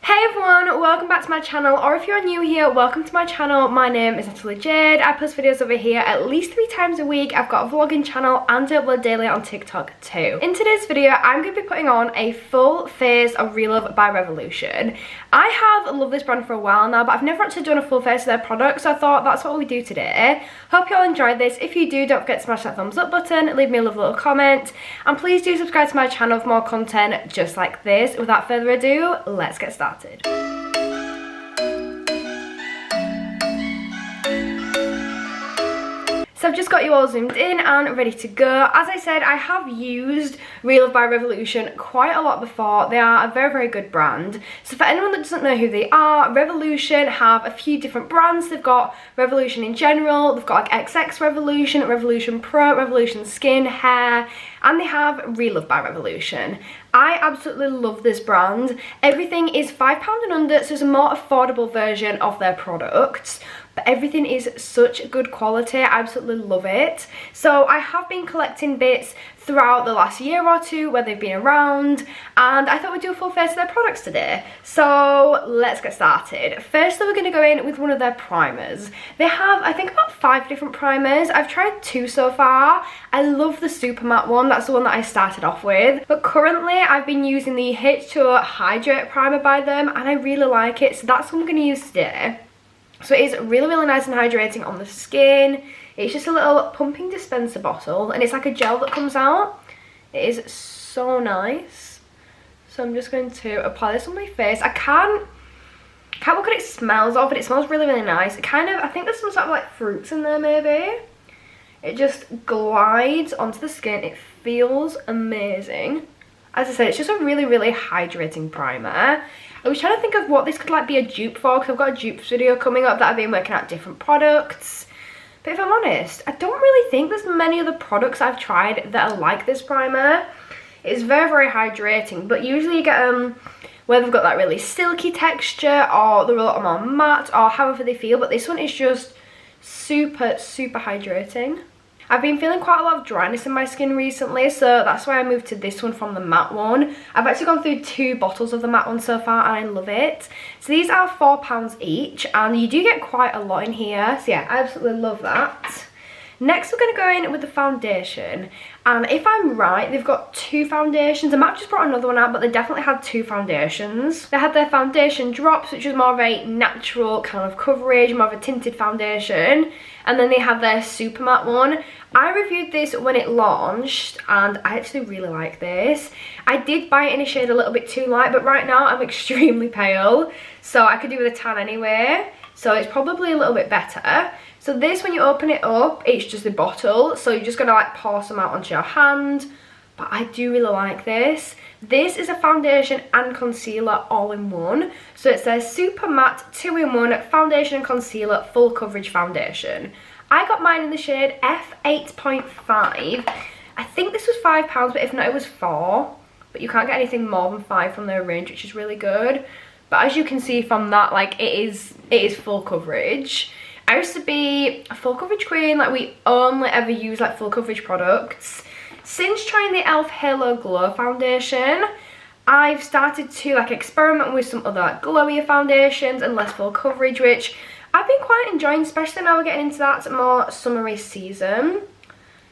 Hey everyone, welcome back to my channel, or if you're new here, welcome to my channel. My name is Natalie Jade. I post videos over here at least 3 times a week. I've got a vlogging channel and I upload daily on TikTok too. In today's video, I'm going to be putting on a full face of Relove by Revolution. I have loved this brand for a while now, but I've never actually done a full face of their products, so I thought that's what we do today. Hope you all enjoyed this. If you do, don't forget to smash that thumbs up button, leave me a lovely little comment, and please do subscribe to my channel for more content just like this. Without further ado, let's get started. So I've just got you all zoomed in and ready to go. As I said, I have used Relove by Revolution quite a lot before. They are a very, very good brand. So for anyone that doesn't know who they are, Revolution have a few different brands. They've got Revolution in general, they've got like XX Revolution, Revolution Pro, Revolution Skin, Hair, and they have Relove by Revolution. I absolutely love this brand. Everything is £5 and under, so it's a more affordable version of their products. But everything is such good quality. I absolutely love it. So I have been collecting bits throughout the last year or two where they've been around, and I thought we'd do a full face of their products today. So let's get started. Firstly, we're going to go in with one of their primers. They have, I think, about 5 different primers. I've tried 2 so far. I love the super matte one. That's the one that I started off with. But currently, I've been using the H2O Hydrate primer by them, and I really like it. So that's what I'm going to use today. So it is really, really nice and hydrating on the skin. It's just a little pumping dispenser bottle, and it's like a gel that comes out. It is so nice. So I'm just going to apply this on my face. I can't look what it smells of, but it smells really, really nice. It kind of, I think there's some sort of like fruits in there maybe. It just glides onto the skin. It feels amazing. As I said, it's just a really, really hydrating primer. I was trying to think of what this could like be a dupe for, because I've got a dupes video coming up that I've been working out different products. But if I'm honest, I don't really think there's many other products I've tried that are like this primer. It's very, very hydrating, but usually you get where they've got that really silky texture, or they're a lot more matte, or however they feel. But this one is just super, super hydrating. I've been feeling quite a lot of dryness in my skin recently, so that's why I moved to this one from the matte one. I've actually gone through 2 bottles of the matte one so far, and I love it. So these are £4 each, and you do get quite a lot in here. So yeah, I absolutely love that. Next, we're going to go in with the foundation. And if I'm right, they've got 2 foundations. I might have just brought another one out, but they definitely had 2 foundations. They had their foundation drops, which was more of a natural kind of coverage, more of a tinted foundation. And then they have their super matte one. I reviewed this when it launched, and I actually really like this. I did buy it in a shade a little bit too light, but right now I'm extremely pale, so I could do with a tan anyway. So it's probably a little bit better. So this, when you open it up, it's just a bottle, so you're just gonna like pour some out onto your hand. But I do really like this. This is a foundation and concealer all in one. So it says super matte 2-in-1 foundation and concealer full coverage foundation. I got mine in the shade F8.5. I think this was £5, but if not, it was 4. But you can't get anything more than 5 from their range, which is really good. But as you can see from that, like it is full coverage. I used to be a full coverage queen. Like, we only ever use like full coverage products. Since trying the e.l.f. Halo Glow foundation, I've started to like experiment with some other like glowier foundations and less full coverage, which I've been quite enjoying, especially now we're getting into that more summery season.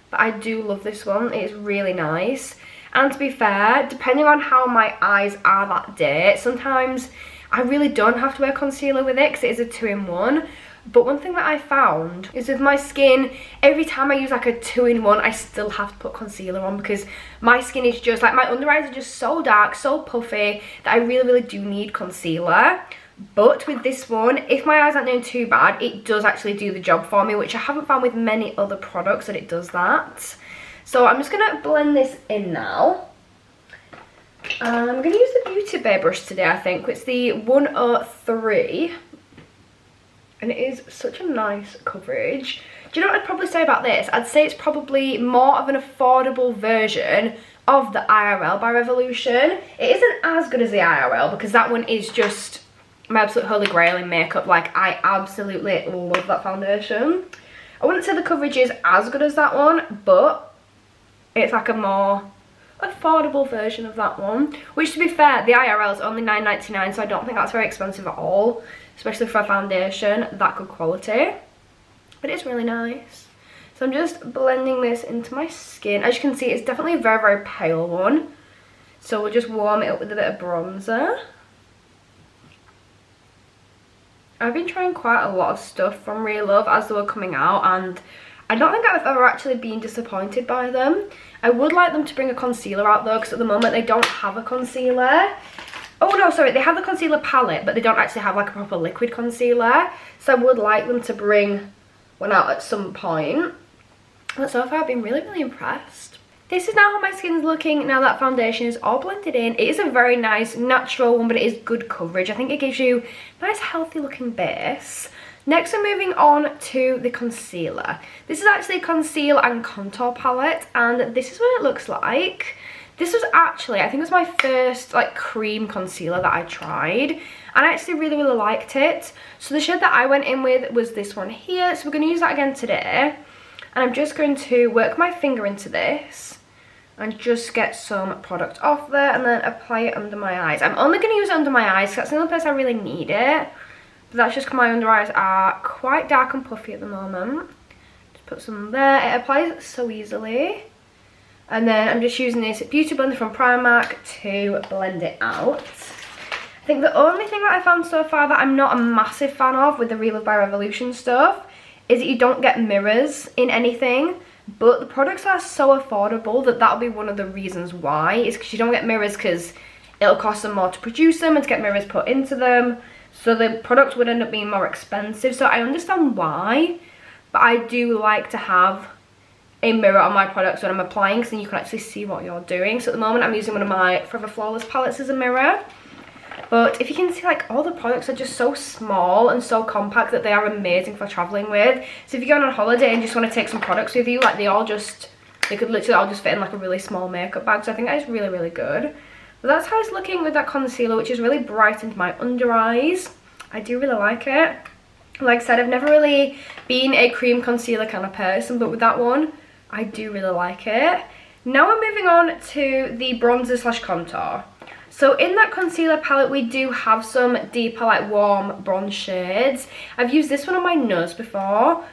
But I do love this one. It's really nice. And to be fair, depending on how my eyes are that day, sometimes I really don't have to wear concealer with it because it is a 2-in-1. But one thing that I found is with my skin, every time I use like a 2-in-1, I still have to put concealer on, because my skin is just like, my under eyes are just so dark, so puffy, that I really, really do need concealer. But with this one, if my eyes aren't doing too bad, it does actually do the job for me, which I haven't found with many other products that it does that. So I'm just going to blend this in now. I'm going to use the Beauty Bay brush today, I think. It's the 103. And it is such a nice coverage. Do you know what I'd probably say about this? I'd say it's probably more of an affordable version of the IRL by Revolution. It isn't as good as the IRL, because that one is just my absolute holy grail in makeup. Like, I absolutely love that foundation. I wouldn't say the coverage is as good as that one, but it's like a more affordable version of that one, which to be fair, the IRL is only £9.99, so I don't think that's very expensive at all, especially for a foundation that good quality, but it's really nice. So I'm just blending this into my skin. As you can see, it's definitely a very, very pale one, so we'll just warm it up with a bit of bronzer. I've been trying quite a lot of stuff from Relove as they were coming out, and I don't think I've ever actually been disappointed by them. I would like them to bring a concealer out though, because at the moment they don't have a concealer. Oh no, sorry, they have the concealer palette, but they don't actually have like a proper liquid concealer. So I would like them to bring one out at some point. But so far I've been really, really impressed. This is now how my skin's looking now that foundation is all blended in. It is a very nice natural one, but it is good coverage. I think it gives you a nice healthy looking base. Next we're moving on to the concealer. This is actually a conceal and contour palette, and this is what it looks like. This was actually, I think it was my first like cream concealer that I tried, and I actually really, really liked it. So the shade that I went in with was this one here, so we're going to use that again today. And I'm just going to work my finger into this and just get some product off there and then apply it under my eyes. I'm only going to use it under my eyes because that's the only place I really need it. But that's just because my under eyes are quite dark and puffy at the moment. Just put some there. It applies so easily. And then I'm just using this Beauty Blender from Primark to blend it out. I think the only thing that I found so far that I'm not a massive fan of with the Relove by Revolution stuff is that you don't get mirrors in anything. But the products are so affordable that that'll be one of the reasons why. Is because you don't get mirrors because it'll cost them more to produce them and to get mirrors put into them. So the product would end up being more expensive. So I understand why. But I do like to have a mirror on my products when I'm applying, so then you can actually see what you're doing. So at the moment I'm using one of my Forever Flawless palettes as a mirror. But if you can see, like, all the products are just so small and so compact that they are amazing for traveling with. So if you're going on holiday and just want to take some products with you, like, they could literally all just fit in like a really small makeup bag. So I think that is really, really good. But that's how it's looking with that concealer, which is really brightened my under eyes. I do really like it. Like I said, I've never really been a cream concealer kind of person, but with that one, I do really like it. Now we're moving on to the bronzer slash contour. So in that concealer palette, we do have some deeper, like, warm bronze shades. I've used this one on my nose before,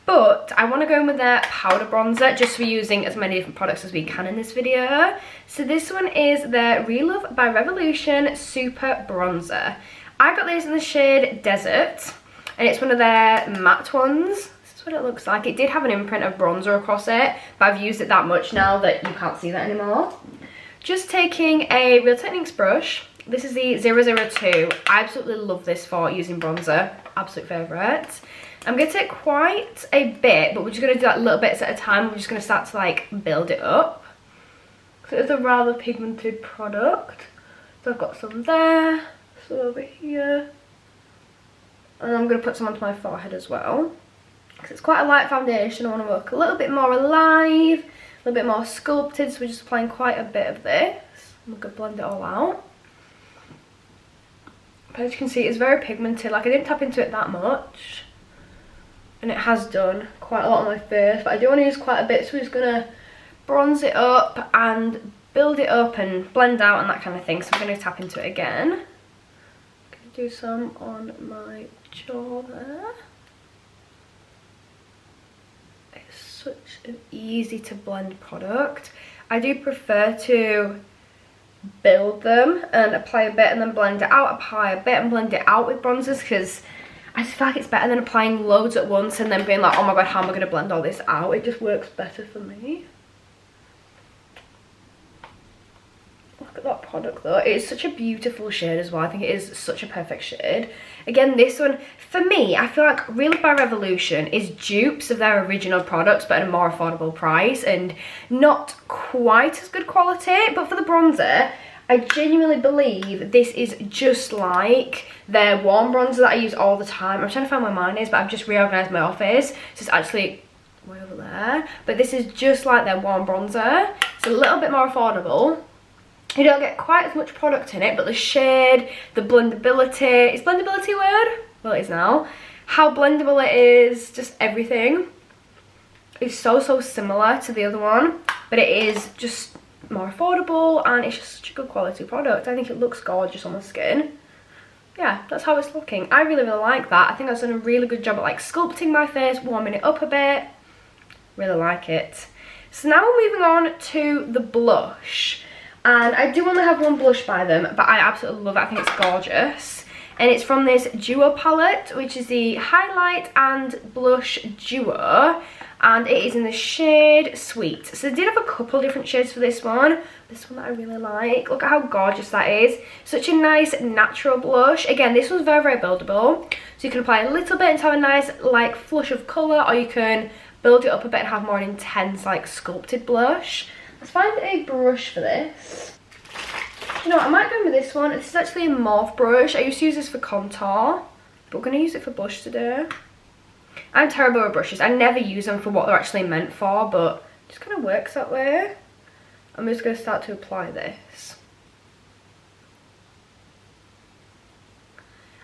but I want to go in with their powder bronzer, just for using as many different products as we can in this video. So this one is their Relove by Revolution Super Bronzer. I got this in the shade Desert, and it's one of their matte ones. This is what it looks like. It did have an imprint of bronzer across it, but I've used it that much now that you can't see that anymore. Just taking a Real Techniques brush. This is the 002. I absolutely love this for using bronzer. Absolute favourite. I'm going to take quite a bit, but we're just going to do like little bits at a time. We're just going to start to like build it up. So it's a rather pigmented product. So I've got some there, some over here. And I'm going to put some onto my forehead as well. Because it's quite a light foundation. I want to look a little bit more alive. A little bit more sculpted, so we're just applying quite a bit of this. I'm going to blend it all out. But as you can see, it's very pigmented. Like, I didn't tap into it that much, and it has done quite a lot on my face, but I do want to use quite a bit, so we're just going to bronze it up and build it up and blend out and that kind of thing. So I'm going to tap into it again. I'm going to do some on my jaw there. Such an easy to blend product. I do prefer to build them and apply a bit and then blend it out, apply a bit and blend it out with bronzers, because I just feel like it's better than applying loads at once and then being like, oh my god, how am I going to blend all this out? It just works better for me. Look at that product though. It's such a beautiful shade as well. I think it is such a perfect shade. Again, this one, for me, I feel like Relove by Revolution is dupes of their original products, but at a more affordable price and not quite as good quality. But for the bronzer, I genuinely believe this is just like their warm bronzer that I use all the time. I'm trying to find where mine is, but I've just reorganised my office. So it's actually way over there. But this is just like their warm bronzer. It's a little bit more affordable. You don't get quite as much product in it, but the shade, the blendability, is blendability a word? Well, it is now. How blendable it is, just everything is so similar to the other one, but it is just more affordable, and it's just such a good quality product. I think it looks gorgeous on the skin. Yeah, that's how it's looking. I really, really like that. I think I've done a really good job at like sculpting my face, warming it up a bit. Really like it. So now we're moving on to the blush. And I do only have one blush by them, but I absolutely love it. I think it's gorgeous. And it's from this duo palette, which is the Highlight and Blush Duo. And it is in the shade Sweet. So they did have a couple different shades for this one. This one that I really like. Look at how gorgeous that is. Such a nice natural blush. Again, this one's very, very buildable. So you can apply a little bit and have a nice like flush of colour, or you can build it up a bit and have more intense like sculpted blush. Let's find a brush for this. You know what, I might go with this one. This is actually a morph brush. I used to use this for contour, but we're going to use it for blush today. I'm terrible with brushes. I never use them for what they're actually meant for, but it just kind of works that way. I'm just going to start to apply this.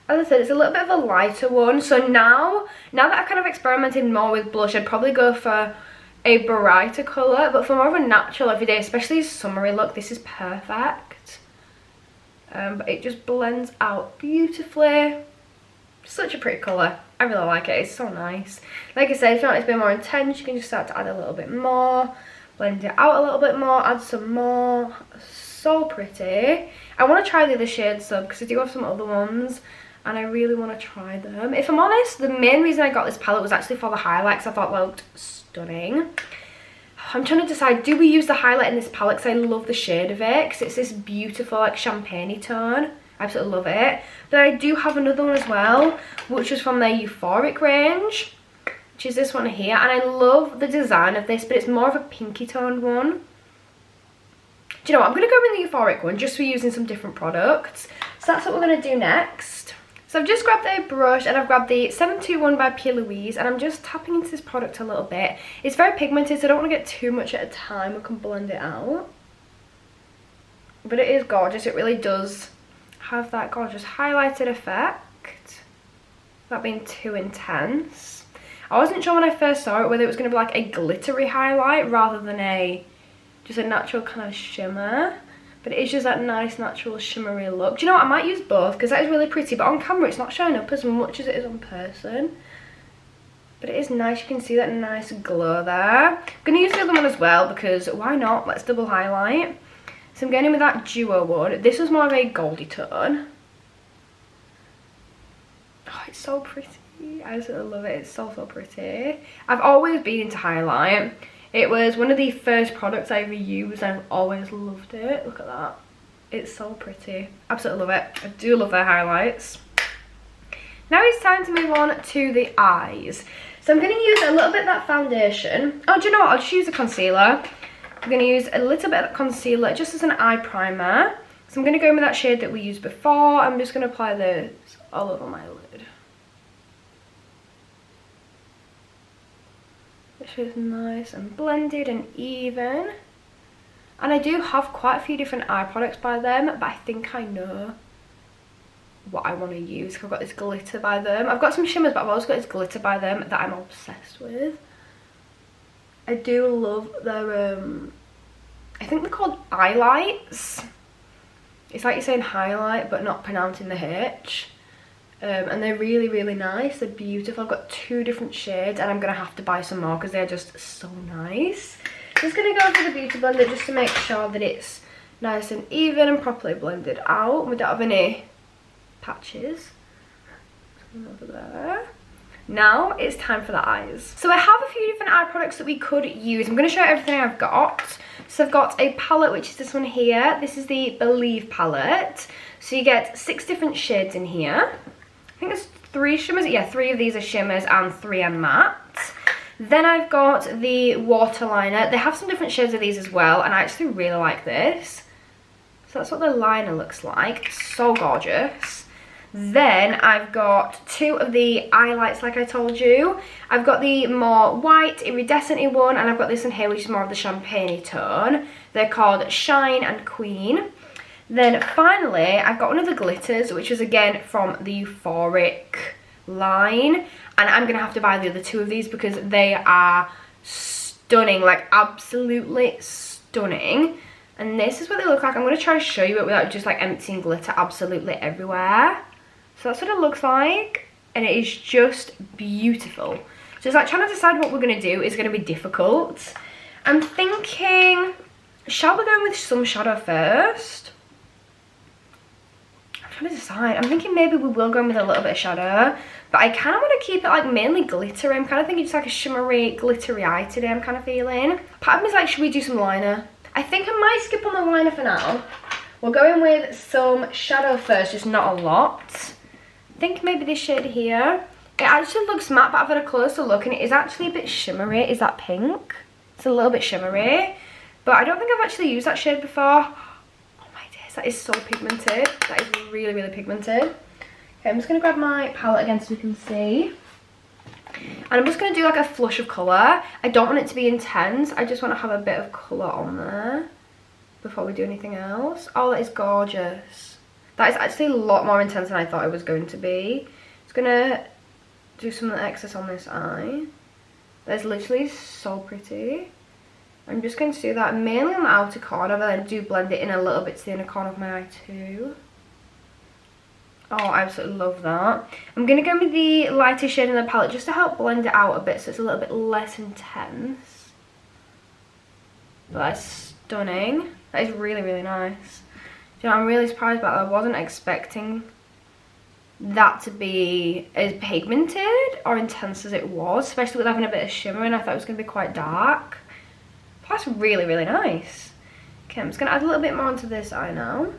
As I said, it's a little bit of a lighter one. So now that I've kind of experimented more with blush, I'd probably go for a brighter colour. But for more of a natural everyday, especially a summery look, this is perfect. But it just blends out beautifully. Such a pretty colour. I really like it. It's so nice. Like I said, if you want it to be more intense, you can just start to add a little bit more. Blend it out a little bit more. Add some more. So pretty. I want to try the other shades though, because I do have some other ones. And I really want to try them. If I'm honest, the main reason I got this palette was actually for the highlights. I thought they looked stunning. I'm trying to decide, do we use the highlight in this palette? Because I love the shade of it. Because it's this beautiful like champagne-y tone. I absolutely love it. But I do have another one as well, which is from their Euphoric range, which is this one here. And I love the design of this, but it's more of a pinky toned one. Do you know what? I'm going to go with the Euphoric one just for using some different products. So that's what we're going to do next. So I've just grabbed a brush and I've grabbed the 721 by P. Louise, and I'm just tapping into this product a little bit. It's very pigmented, so I don't want to get too much at a time. We can blend it out. But it is gorgeous. It really does have that gorgeous highlighted effect without being too intense. I wasn't sure when I first saw it whether it was going to be like a glittery highlight rather than just a natural kind of shimmer. But it is just that nice natural shimmery look. Do you know what? I might use both because that is really pretty, but on camera it's not showing up as much as it is on person. But it is nice. You can see that nice glow there. I'm going to use the other one as well because why not? Let's double highlight. So I'm going in with that duo one. This was more of a goldy tone. Oh, it's so pretty. I absolutely love it. It's so, so pretty. I've always been into highlight. It was one of the first products I ever used. I've always loved it. Look at that. It's so pretty. Absolutely love it. I do love their highlights. Now it's time to move on to the eyes. So I'm going to use a little bit of that foundation. Oh, do you know what? I'll just use a concealer. I'm going to use a little bit of concealer just as an eye primer. So I'm going to go in with that shade that we used before. I'm just going to apply this all over my lid. Which is nice and blended and even. And I do have quite a few different eye products by them, but I think I know what I want to use. I've got this glitter by them. I've got some shimmers, but I've also got this glitter by them that I'm obsessed with. I do love their, I think they're called eyelights. It's like you're saying highlight, but not pronouncing the H. And they're really, really nice. They're beautiful. I've got 2 different shades, and I'm going to have to buy some more because they're just so nice. Just going to go over the beauty blender just to make sure that it's nice and even and properly blended out. We don't have any patches. Over there. Now it's time for the eyes. So I have a few different eye products that we could use. I'm going to show you everything I've got. So I've got a palette, which is this one here. This is the Believe palette. So you get 6 different shades in here. I think there's 3 shimmers. Yeah, 3 of these are shimmers and 3 are matte. Then I've got the waterliner. They have some different shades of these as well, and I actually really like this. So that's what the liner looks like. So gorgeous. Then I've got 2 of the eyelights, like I told you. I've got the more white, iridescent-y one, and I've got this one here, which is more of the champagne-y tone. They're called Shine and Queen. Then finally, I've got one of the glitters, which is again from the Euphoric line. And I'm going to have to buy the other 2 of these because they are stunning, like absolutely stunning. And this is what they look like. I'm going to try to show you it without just like emptying glitter absolutely everywhere. So that's what it looks like. And it is just beautiful. So it's like trying to decide what we're going to do is going to be difficult. I'm thinking, shall we go with some shadow first? I'm trying to decide. I'm thinking maybe we will go in with a little bit of shadow. But I kind of want to keep it like mainly glittery. I'm kind of thinking it's like a shimmery, glittery eye today, I'm kind of feeling. Part of me is like, should we do some liner? I think I might skip on the liner for now. We'll go in with some shadow first, just not a lot. I think maybe this shade here. It actually looks matte, but I've had a closer look and it is actually a bit shimmery. Is that pink? It's a little bit shimmery. But I don't think I've actually used that shade before. Oh my days, that is so pigmented. That is really, really pigmented. Okay, I'm just going to grab my palette again so we can see. And I'm just going to do like a flush of colour. I don't want it to be intense. I just want to have a bit of colour on there before we do anything else. Oh, that is gorgeous. That is actually a lot more intense than I thought it was going to be. Just going to do some of the excess on this eye. That's literally so pretty. I'm just going to do that mainly on the outer corner, but then do blend it in a little bit to the inner corner of my eye too. Oh, I absolutely love that. I'm going to go with the lighter shade in the palette just to help blend it out a bit so it's a little bit less intense. But that's stunning. That is really, really nice. You know, I'm really surprised about that. I wasn't expecting that to be as pigmented or intense as it was, especially with having a bit of shimmer, and I thought it was going to be quite dark. But that's really, really nice. Okay, I'm just going to add a little bit more onto this eye now.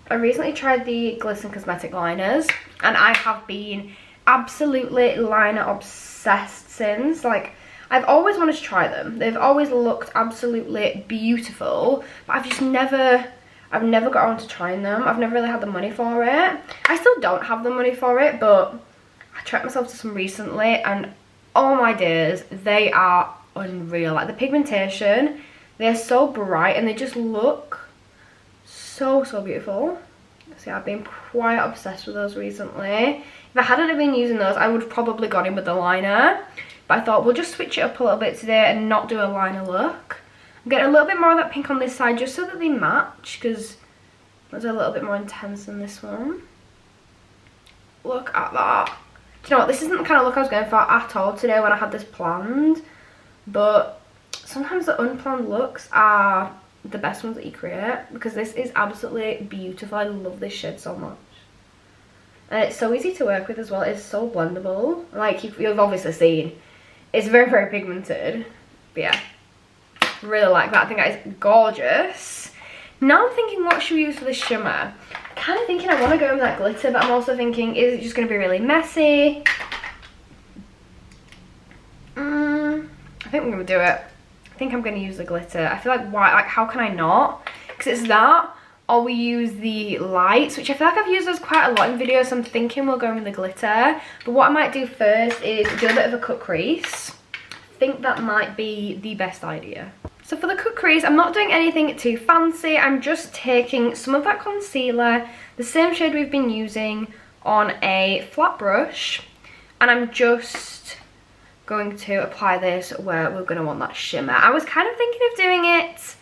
I recently tried the Glisten Cosmetic liners and I have been absolutely liner obsessed since. Like, I've always wanted to try them. They've always looked absolutely beautiful, but I've never got around to trying them. I've never really had the money for it. I still don't have the money for it, but I treated myself to some recently and oh my days, they are unreal. Like the pigmentation, they're so bright and they just look so, so beautiful. See, I've been quite obsessed with those recently. If I hadn't been using those, I would have probably gone in with the liner. But I thought we'll just switch it up a little bit today and not do a liner look. I'm getting a little bit more of that pink on this side just so that they match, because it's a little bit more intense than this one. Look at that. Do you know what? This isn't the kind of look I was going for at all today when I had this planned. But sometimes the unplanned looks are the best ones that you create, because this is absolutely beautiful. I love this shade so much. And it's so easy to work with as well. It's so blendable. Like you've obviously seen, it's very, very pigmented. But yeah, really like that. I think that is gorgeous. Now I'm thinking, what should we use for the shimmer? Kind of thinking I want to go with that glitter, but I'm also thinking, is it just going to be really messy? I think we're going to do it. I think I'm going to use the glitter. I feel like, why? Like, how can I not? Because it's that, or we use the lights, which I feel like I've used those quite a lot in videos, so I'm thinking we'll go with the glitter. But what I might do first is do a bit of a cut crease. I think that might be the best idea. So for the cut crease, I'm not doing anything too fancy. I'm just taking some of that concealer, the same shade we've been using, on a flat brush, and I'm just going to apply this where we're going to want that shimmer. I was kind of thinking of doing it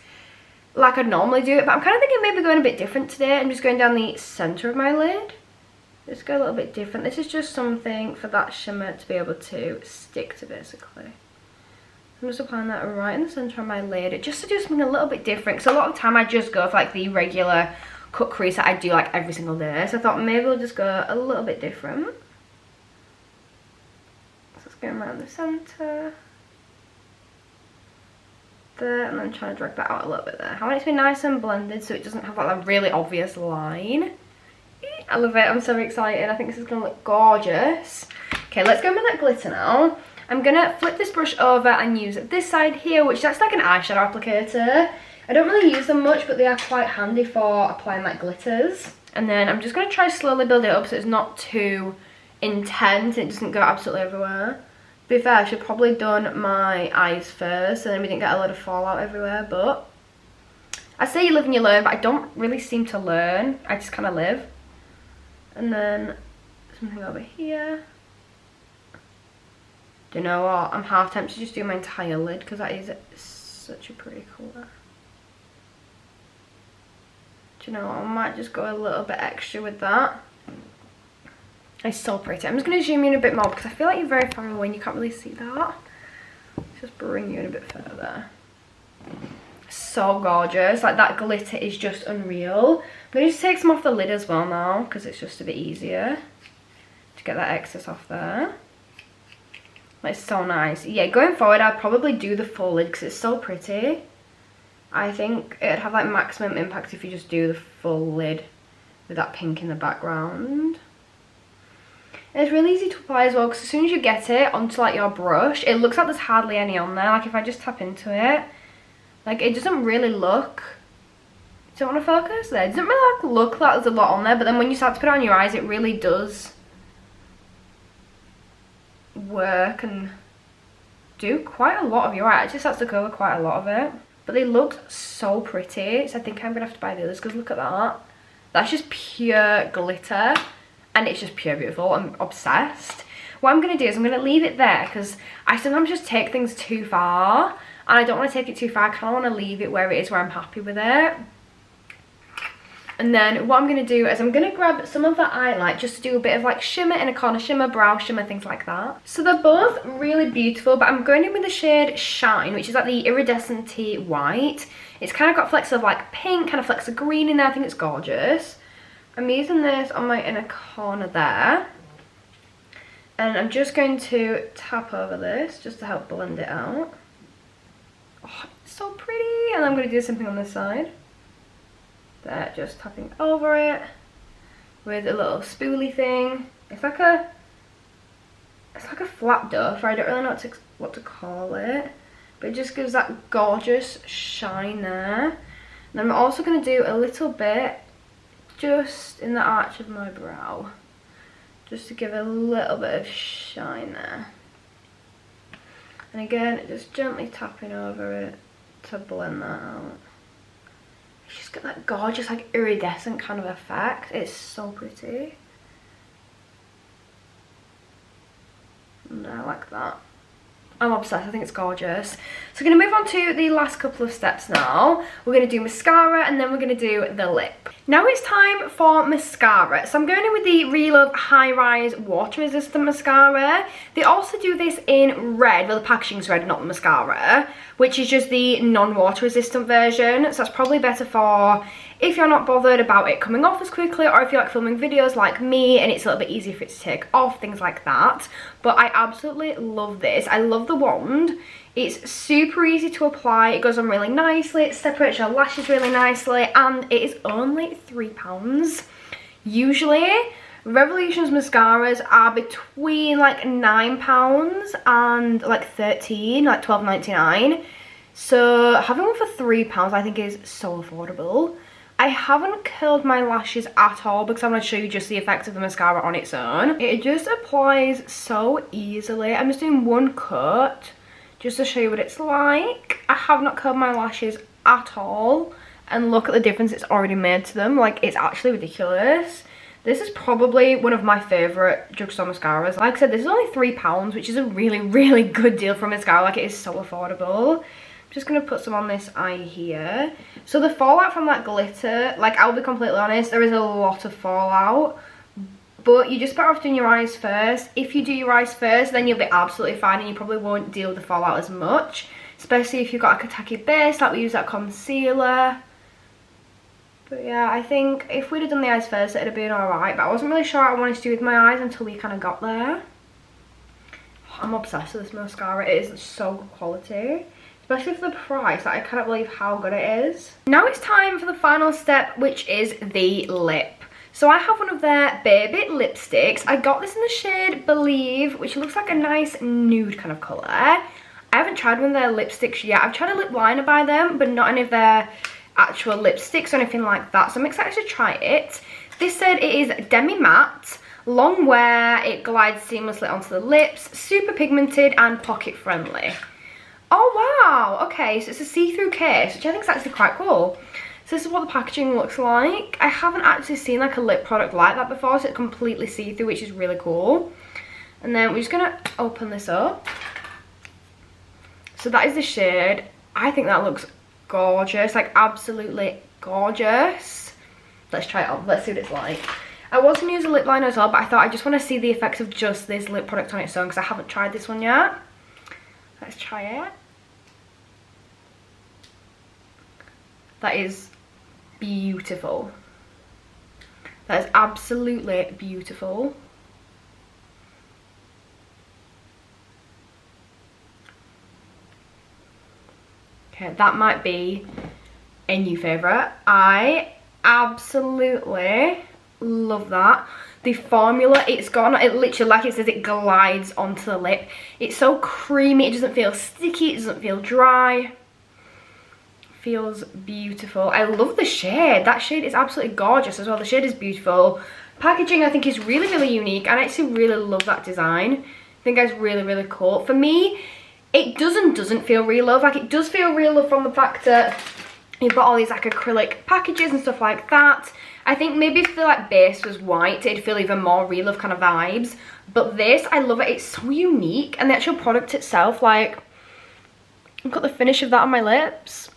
like I'd normally do it, but I'm kind of thinking maybe going a bit different today. I'm just going down the center of my lid. Just go a little bit different. This is just something for that shimmer to be able to stick to, basically. I'm just applying that right in the center of my lid, just to do something a little bit different, because a lot of the time I just go for like the regular cut crease that I do like every single day. So I thought maybe we'll just go a little bit different. So it's going around the center there, and then trying to drag that out a little bit there. I want it to be nice and blended so it doesn't have like a really obvious line. I love it. I'm so excited. I think this is going to look gorgeous. Okay, let's go with that glitter now. I'm going to flip this brush over and use this side here, which that's like an eyeshadow applicator. I don't really use them much, but they are quite handy for applying like glitters. And then I'm just going to try to slowly build it up so it's not too intense. It doesn't go absolutely everywhere. To be fair, I should have probably done my eyes first, so then we didn't get a lot of fallout everywhere. But I say you live and you learn, but I don't really seem to learn. I just kind of live. And then something over here. Do you know what? I'm half tempted to just do my entire lid, because that is such a pretty colour. Do you know what? I might just go a little bit extra with that. It's so pretty. I'm just going to zoom in a bit more because I feel like you're very far away and you can't really see that. Just bring you in a bit further. So gorgeous. Like, that glitter is just unreal. I'm going to just take some off the lid as well now because it's just a bit easier to get that excess off there. It's so nice. Yeah, going forward I'd probably do the full lid because it's so pretty. I think it'd have like maximum impact if you just do the full lid with that pink in the background. And it's really easy to apply as well because as soon as you get it onto like your brush, it looks like there's hardly any on there. Like if I just tap into it, like it doesn't really look, do you want to focus there? It doesn't really like look like there's a lot on there, but then when you start to put it on your eyes, it really does work and do quite a lot of your eye. It just starts to cover quite a lot of it. But they look so pretty, so I think I'm gonna have to buy the others because look at that. That's just pure glitter and it's just pure beautiful. I'm obsessed. What I'm gonna do is I'm gonna leave it there because I sometimes just take things too far and I don't want to take it too far. I kind of want to leave it where it is, where I'm happy with it. And then what I'm going to do is I'm going to grab some of the eyelight just to do a bit of like shimmer, inner corner shimmer, brow shimmer, things like that. So they're both really beautiful, but I'm going in with the shade Shine, which is like the iridescent-y white. It's kind of got flecks of like pink, kind of flecks of green in there. I think it's gorgeous. I'm using this on my inner corner there. And I'm just going to tap over this just to help blend it out. Oh, it's so pretty. And I'm going to do something on this side. There, just tapping over it with a little spoolie thing. It's like a flat duff. I don't really know what to call it, but it just gives that gorgeous shine there. And I'm also going to do a little bit just in the arch of my brow, just to give a little bit of shine there. And again, just gently tapping over it to blend that out. It's just got that gorgeous, like, iridescent kind of effect. It's so pretty. And I like that. I'm obsessed. I think it's gorgeous. So we're going to move on to the last couple of steps now. We're going to do mascara and then we're going to do the lip. Now it's time for mascara. So I'm going in with the Relove High Rise Water Resistant Mascara. They also do this in red. Well, the packaging's red, not the mascara, which is just the non-water resistant version. So that's probably better for if you're not bothered about it coming off as quickly, or if you like filming videos like me and it's a little bit easier for it to take off, things like that. But I absolutely love this. I love the wand. It's super easy to apply. It goes on really nicely. It separates your lashes really nicely, and it is only £3. Usually, Revolution's mascaras are between like £9 and like £13, like £12.99. So having one for £3 I think is so affordable. I haven't curled my lashes at all because I'm going to show you just the effect of the mascara on its own. It just applies so easily. I'm just doing one coat just to show you what it's like. I have not curled my lashes at all, and look at the difference it's already made to them. Like, it's actually ridiculous. This is probably one of my favourite drugstore mascaras. Like I said, this is only £3, which is a really, really good deal for a mascara. Like, it is so affordable. Just going to put some on this eye here. So the fallout from that glitter, like, I'll be completely honest, there is a lot of fallout. But you just better off doing your eyes first. If you do your eyes first, then you'll be absolutely fine and you probably won't deal with the fallout as much. Especially if you've got like a tacky base, like we use that concealer. But yeah, I think if we'd have done the eyes first, it'd have been alright. But I wasn't really sure what I wanted to do with my eyes until we kind of got there. I'm obsessed with this mascara. It is so good quality. Especially for the price, like, I cannot believe how good it is. Now it's time for the final step, which is the lip. So I have one of their Baby lipsticks. I got this in the shade Believe, which looks like a nice nude kind of colour. I haven't tried one of their lipsticks yet. I've tried a lip liner by them, but not any of their actual lipsticks or anything like that. So I'm excited to try it. This said it is demi-matte, long wear, it glides seamlessly onto the lips, super pigmented and pocket friendly. Oh wow, okay, so it's a see-through case, which I think is actually quite cool. So this is what the packaging looks like. I haven't actually seen like a lip product like that before, so it's completely see-through, which is really cool. And then we're just gonna open this up. So that is the shade I think that looks gorgeous, like absolutely gorgeous. Let's try it on, let's see what it's like. I was going to use a lip liner as well, but I thought I just want to see the effects of just this lip product on its own because I haven't tried this one yet. Let's try it. That is beautiful. That is absolutely beautiful. Okay, that might be a new favourite. I absolutely love that. The formula, it literally, like it says, it glides onto the lip. It's so creamy, it doesn't feel sticky, it doesn't feel dry. Feels beautiful. I love the shade. That shade is absolutely gorgeous as well. The shade is beautiful. Packaging, I think, is really, really unique. I actually really love that design. I think it's really, really cool. For me, it doesn't feel Real Love. Like, it does feel Real Love from the fact that you've got all these like acrylic packages and stuff like that. I think maybe if the like base was white, it'd feel even more Real Love kind of vibes. But this, I love it. It's so unique. And the actual product itself, like, I've got the finish of that on my lips.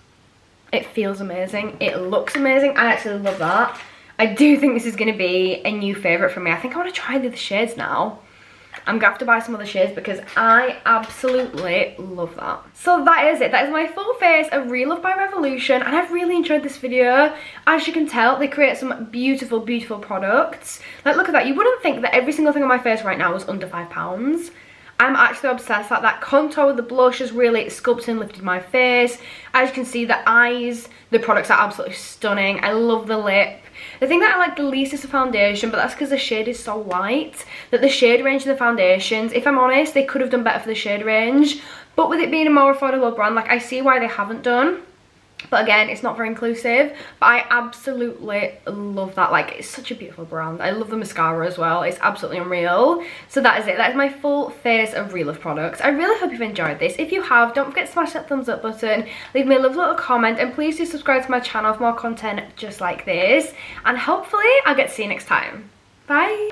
It feels amazing. It looks amazing. I actually love that. I do think this is going to be a new favourite for me. I think I want to try the other shades now. I'm going to have to buy some other shades because I absolutely love that. So that is it. That is my full face of Real Love by Revolution. And I've really enjoyed this video. As you can tell, they create some beautiful, beautiful products. Like, look at that. You wouldn't think that every single thing on my face right now was under £5. I'm actually obsessed. Like, that contour with the blush has really sculpted and lifted my face. As you can see, the eyes, the products are absolutely stunning. I love the lip. The thing that I like the least is the foundation, but that's because the shade is so light that the shade range of the foundations, if I'm honest, they could have done better for the shade range. But with it being a more affordable brand, like, I see why they haven't done. But again, it's not very inclusive. But I absolutely love that. Like, it's such a beautiful brand. I love the mascara as well. It's absolutely unreal. So that is it. That is my full face of Real Love products. I really hope you've enjoyed this. If you have, don't forget to smash that thumbs up button. Leave me a lovely little comment. And please do subscribe to my channel for more content just like this. And hopefully, I'll get to see you next time. Bye.